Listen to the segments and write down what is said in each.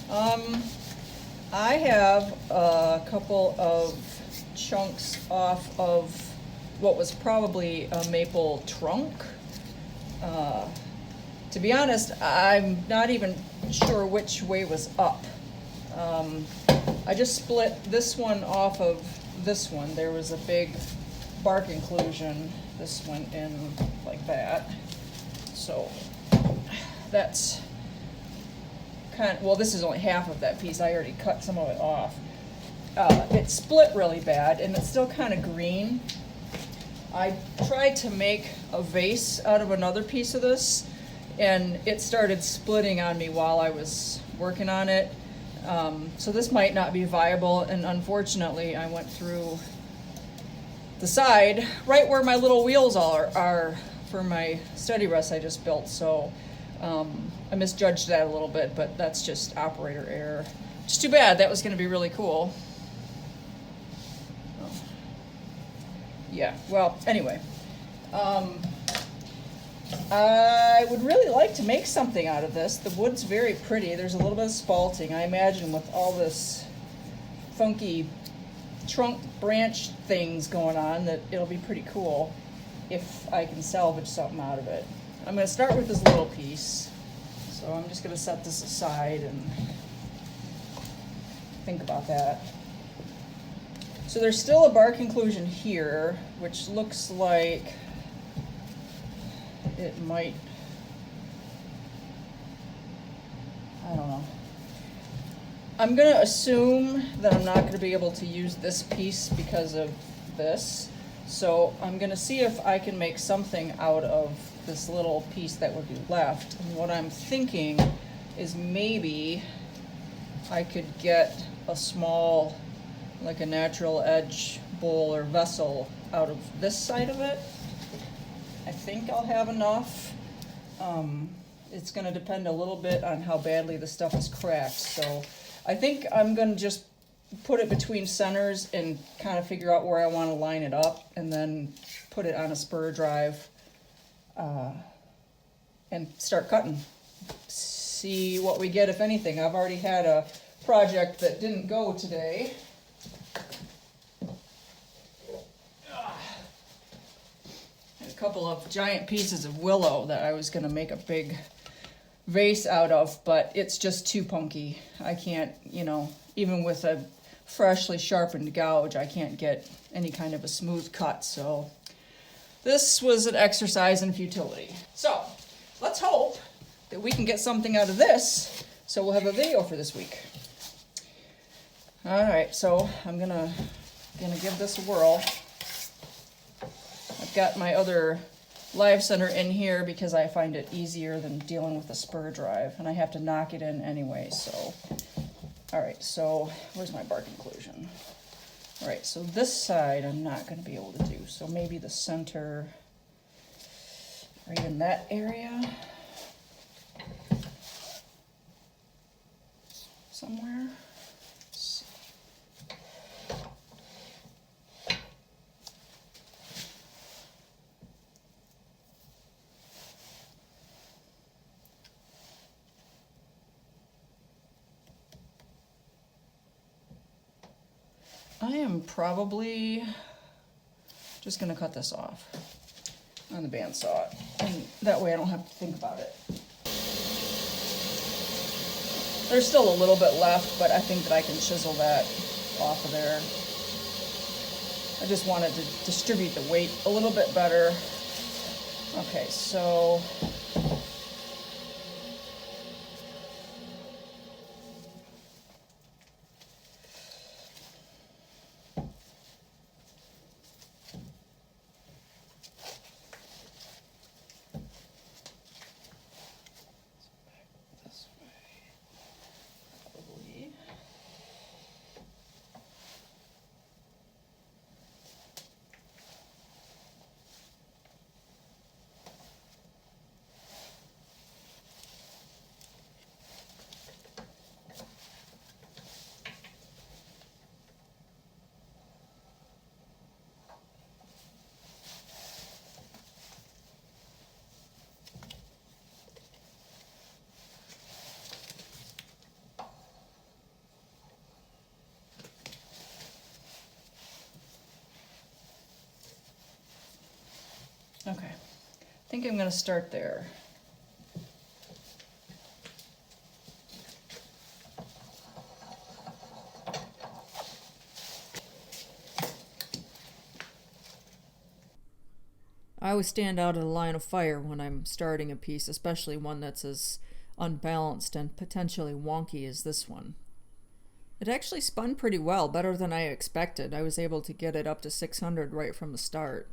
I have a couple of chunks off of what was probably a maple trunk. Uh, to be honest, I'm not even sure which way was up. I just split this one off of this one. There was a big bark inclusion. This went in like that. So that's well, this is only half of that piece. I already cut some of it off. It split really bad, and it's still kind of green. I tried to make a vase out of another piece of this, and it started splitting on me while I was working on it. So this might not be viable, and unfortunately I went through the side right where my little wheels are for my study rest I just built, so I misjudged that a little bit, but that's just operator error. Just too bad, that was going to be really cool. Oh. Yeah, well, anyway. I would really like to make something out of this. The wood's very pretty. There's a little bit of spalting. I imagine with all this funky trunk branch things going on that it'll be pretty cool if I can salvage something out of it. I'm going to start with this little piece. So I'm just going to set this aside and think about that. So there's still a bark inclusion here, which looks like it might, I don't know. I'm going to assume that I'm not going to be able to use this piece because of this. So I'm going to see if I can make something out of this little piece that would be left. And what I'm thinking is maybe I could get a small, like a natural edge bowl or vessel out of this side of it. I think I'll have enough. It's going to depend a little bit on how badly the stuff is cracked. So I think I'm going to just put it between centers and kind of figure out where I want to line it up, and then put it on a spur drive and start cutting. See what we get, if anything. I've already had a project that didn't go today. A couple of giant pieces of willow that I was going to make a big vase out of, but it's just too punky. I can't, even with a freshly sharpened gouge, I can't get any kind of a smooth cut. So this was an exercise in futility. So let's hope that we can get something out of this, so we'll have a video for this week. All right, so I'm gonna give this a whirl. I've got my other live center in here because I find it easier than dealing with a spur drive, and I have to knock it in anyway. So, all right, so where's my bark inclusion? All right, so this side I'm not going to be able to do, so maybe the center, right in that area somewhere. Let's see. I am probably just going to cut this off on the bandsaw, and that way I don't have to think about it. There's still a little bit left, but I think that I can chisel that off of there. I just wanted to distribute the weight a little bit better. Okay, so Okay, I think I'm gonna start there. I always stand out of the line of fire when I'm starting a piece, especially one that's as unbalanced and potentially wonky as this one. It actually spun pretty well, better than I expected. I was able to get it up to 600 right from the start.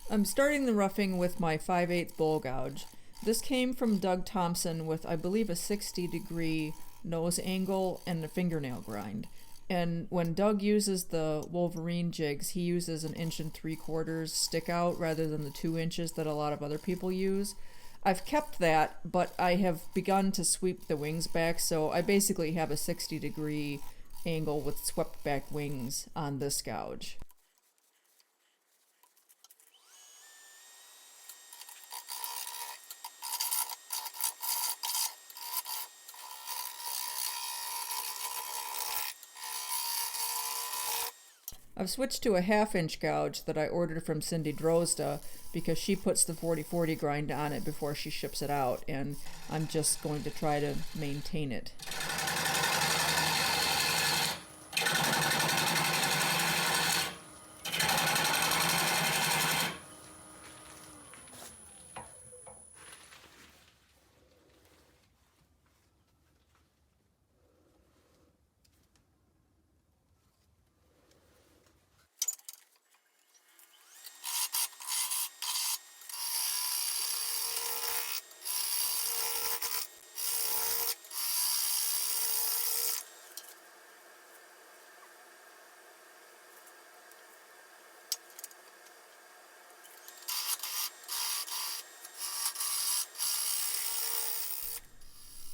I'm starting the roughing with my 5/8 bowl gouge. This came from Doug Thompson with, I believe, a 60-degree nose angle and a fingernail grind. And when Doug uses the Wolverine jigs, he uses an 1 3/4 stick out rather than the 2 inches that a lot of other people use. I've kept that, but I have begun to sweep the wings back, so I basically have a 60-degree angle with swept back wings on this gouge. I've switched to a 1/2 inch gouge that I ordered from Cindy Drozda because she puts the 40/40 grind on it before she ships it out, and I'm just going to try to maintain it.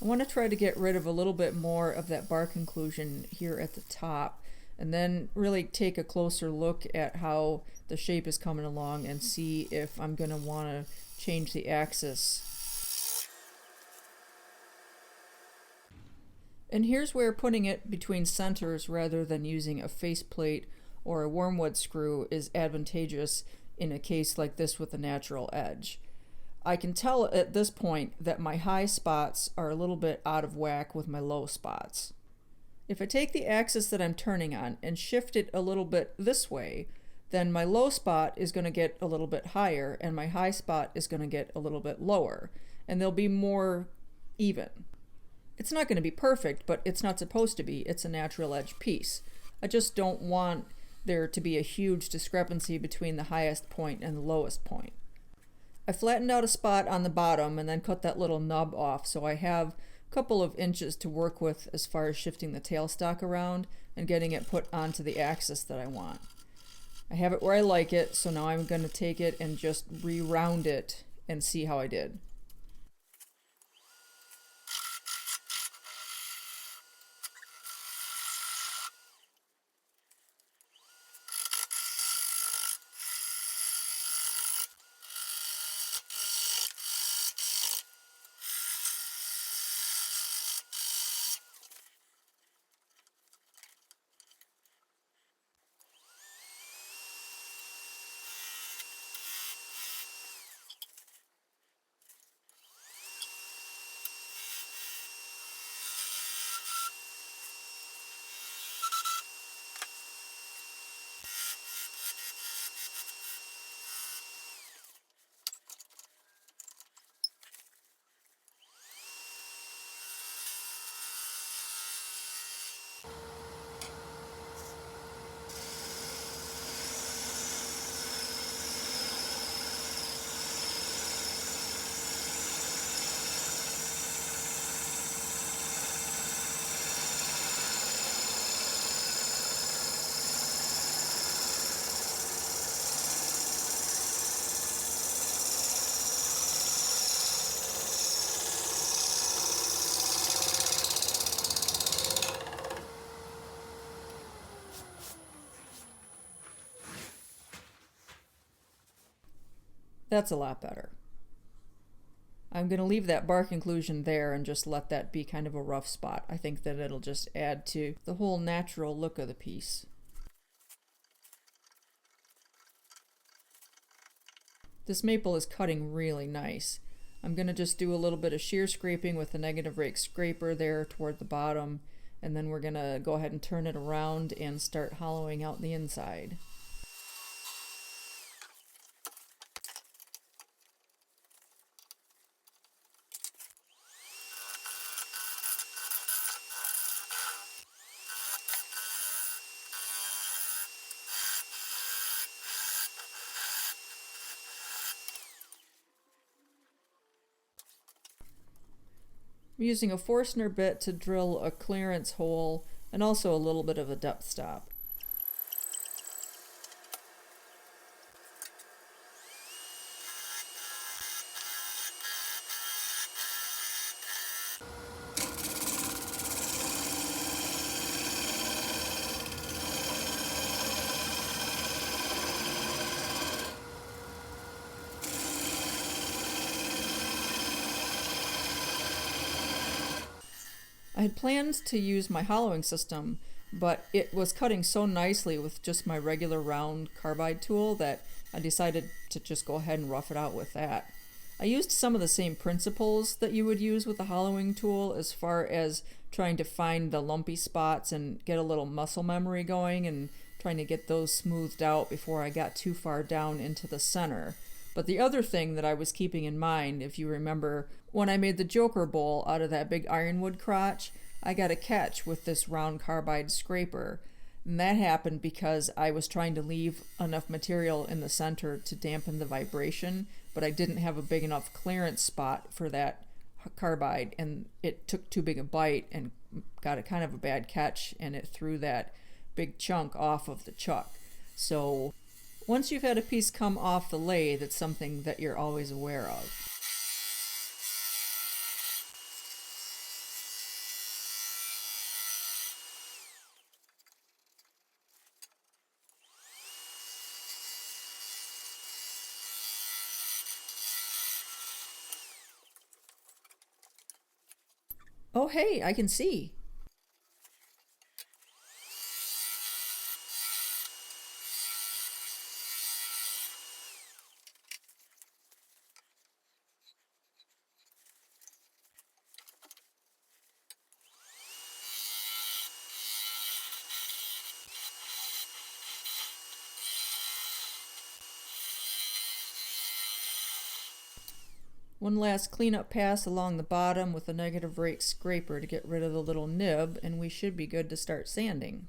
I want to try to get rid of a little bit more of that bark inclusion here at the top, and then really take a closer look at how the shape is coming along and see if I'm going to want to change the axis. And here's where putting it between centers rather than using a faceplate or a wormwood screw is advantageous in a case like this with a natural edge. I can tell at this point that my high spots are a little bit out of whack with my low spots. If I take the axis that I'm turning on and shift it a little bit this way, then my low spot is going to get a little bit higher and my high spot is going to get a little bit lower, and they'll be more even. It's not going to be perfect, but it's not supposed to be. It's a natural edge piece. I just don't want there to be a huge discrepancy between the highest point and the lowest point. I flattened out a spot on the bottom and then cut that little nub off, so I have a couple of inches to work with as far as shifting the tailstock around and getting it put onto the axis that I want. I have it where I like it, so now I'm going to take it and just re-round it and see how I did. That's a lot better. I'm going to leave that bark inclusion there and just let that be kind of a rough spot. I think that it'll just add to the whole natural look of the piece. This maple is cutting really nice. I'm going to just do a little bit of shear scraping with the negative rake scraper there toward the bottom, and then we're going to go ahead and turn it around and start hollowing out the inside. I'm using a Forstner bit to drill a clearance hole and also a little bit of a depth stop. I had planned to use my hollowing system, but it was cutting so nicely with just my regular round carbide tool that I decided to just go ahead and rough it out with that. I used some of the same principles that you would use with a hollowing tool as far as trying to find the lumpy spots and get a little muscle memory going and trying to get those smoothed out before I got too far down into the center. But the other thing that I was keeping in mind, if you remember, when I made the Joker bowl out of that big ironwood crotch, I got a catch with this round carbide scraper. And that happened because I was trying to leave enough material in the center to dampen the vibration, but I didn't have a big enough clearance spot for that carbide, and it took too big a bite and got a kind of a bad catch, and it threw that big chunk off of the chuck. So once you've had a piece come off the lathe, it's something that you're always aware of. Oh hey, I can see. One last cleanup pass along the bottom with a negative rake scraper to get rid of the little nib, and we should be good to start sanding.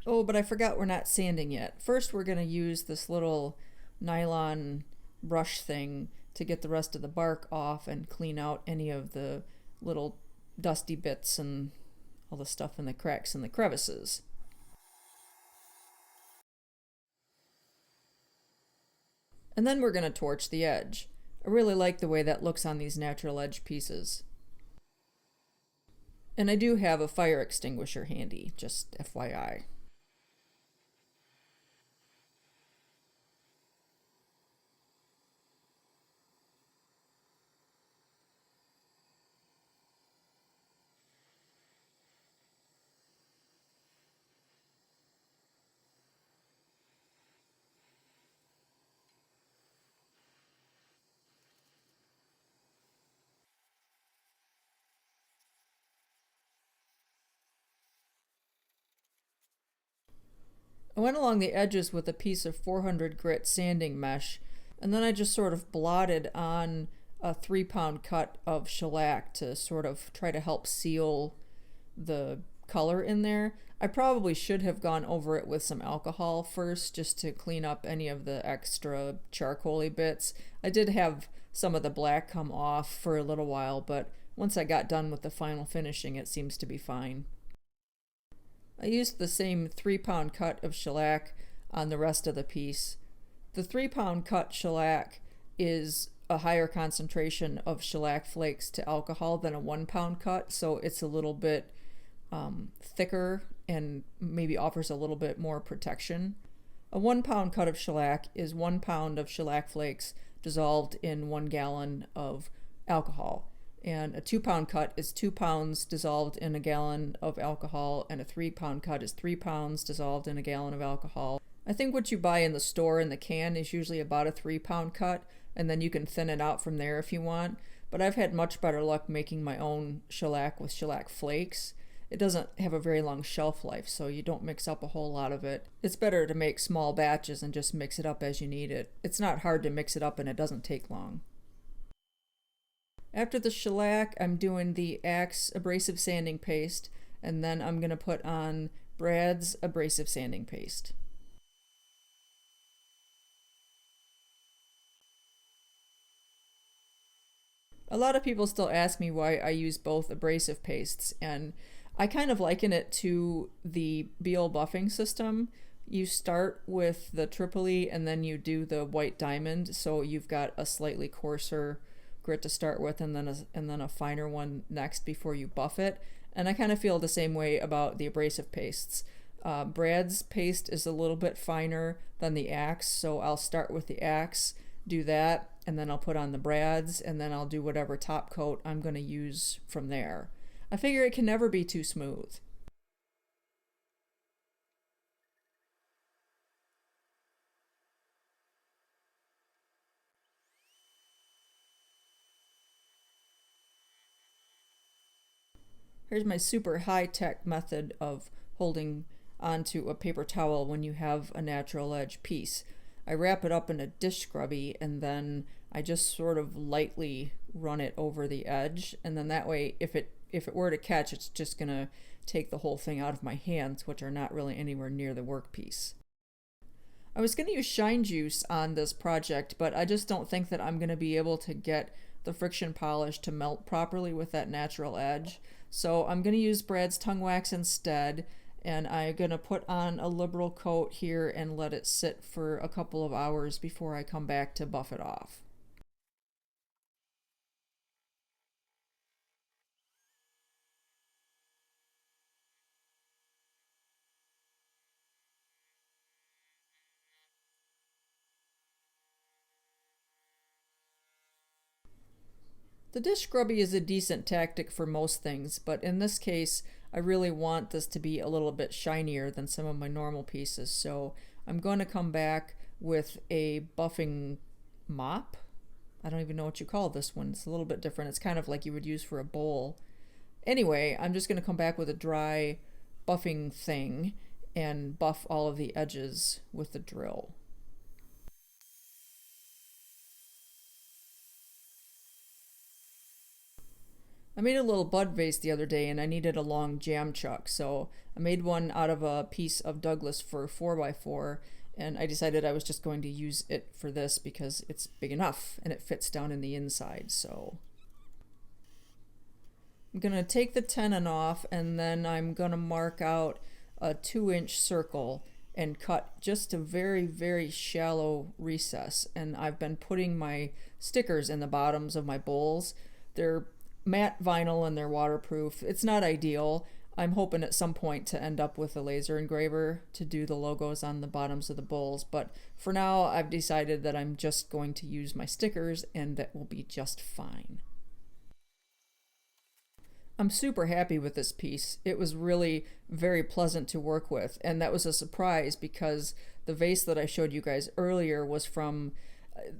Oh, but I forgot we're not sanding yet. First we're going to use this little nylon brush thing to get the rest of the bark off and clean out any of the little dusty bits and all the stuff in the cracks and the crevices. And then we're going to torch the edge. I really like the way that looks on these natural edge pieces. And I do have a fire extinguisher handy, just FYI. I went along the edges with a piece of 400 grit sanding mesh, and then I just sort of blotted on a 3-pound cut of shellac to sort of try to help seal the color in there. I probably should have gone over it with some alcohol first just to clean up any of the extra charcoaly bits. I did have some of the black come off for a little while, but once I got done with the final finishing, it seems to be fine. I used the same 3-pound cut of shellac on the rest of the piece. The 3-pound cut shellac is a higher concentration of shellac flakes to alcohol than a 1-pound cut, so it's a little bit thicker and maybe offers a little bit more protection. A 1 pound cut of shellac is 1 pound of shellac flakes dissolved in 1 gallon of alcohol. And a 2 pound cut is 2 pounds dissolved in a gallon of alcohol, and a 3 pound cut is 3 pounds dissolved in a gallon of alcohol. I think what you buy in the store in the can is usually about a 3 pound cut, and then you can thin it out from there if you want. But I've had much better luck making my own shellac with shellac flakes. It doesn't have a very long shelf life, so you don't mix up a whole lot of it. It's better to make small batches and just mix it up as you need it. It's not hard to mix it up and it doesn't take long. After the shellac, I'm doing the Axe abrasive sanding paste, and then I'm going to put on Brad's abrasive sanding paste. A lot of people still ask me why I use both abrasive pastes, and I kind of liken it to the Beal buffing system. You start with the Tripoli and then you do the white diamond, so you've got a slightly coarser grit to start with and then a finer one next before you buff it. And I kind of feel the same way about the abrasive pastes. Brad's paste is a little bit finer than the Axe, so I'll start with the Axe, do that, and then I'll put on the Brad's, and then I'll do whatever top coat I'm going to use from there. I figure it can never be too smooth. Here's my super high-tech method of holding onto a paper towel when you have a natural edge piece. I wrap it up in a dish scrubby and then I just sort of lightly run it over the edge, and then that way if it were to catch, it's just gonna take the whole thing out of my hands, which are not really anywhere near the workpiece. I was gonna use shine juice on this project, but I just don't think that I'm gonna be able to get the friction polish to melt properly with that natural edge. So I'm going to use Brad's tongue wax instead, and I'm going to put on a liberal coat here and let it sit for a couple of hours before I come back to buff it off. The dish scrubby is a decent tactic for most things, but in this case I really want this to be a little bit shinier than some of my normal pieces, so I'm going to come back with a buffing mop. I don't even know what you call this one. It's a little bit different. It's kind of like you would use for a bowl. Anyway, I'm just going to come back with a dry buffing thing and buff all of the edges with the drill. I made a little bud vase the other day and I needed a long jam chuck, so I made one out of a piece of Douglas fir 4x4, and I decided I was just going to use it for this because it's big enough and it fits down in the inside. So I'm going to take the tenon off, and then I'm going to mark out a 2-inch circle and cut just a very, very shallow recess. And I've been putting my stickers in the bottoms of my bowls. They're matte vinyl and they're waterproof. It's not ideal. I'm hoping at some point to end up with a laser engraver to do the logos on the bottoms of the bowls, but for now I've decided that I'm just going to use my stickers and that will be just fine. I'm super happy with this piece. It was really very pleasant to work with, and that was a surprise because the vase that I showed you guys earlier was from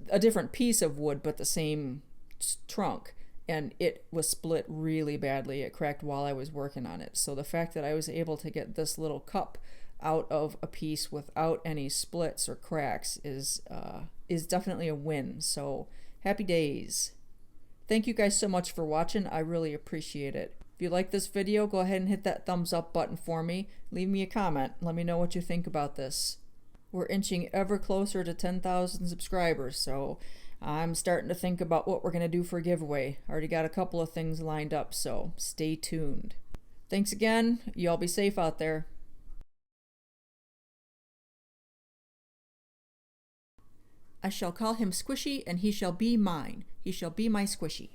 a different piece of wood but the same trunk, and it was split really badly. It cracked while I was working on it. So the fact that I was able to get this little cup out of a piece without any splits or cracks is definitely a win. So happy days. Thank you guys so much for watching. I really appreciate it. If you like this video, go ahead and hit that thumbs up button for me. Leave me a comment. Let me know what you think about this. We're inching ever closer to 10,000 subscribers, so I'm starting to think about what we're going to do for a giveaway. I already got a couple of things lined up, so stay tuned. Thanks again. Y'all be safe out there. I shall call him Squishy, and he shall be mine. He shall be my Squishy.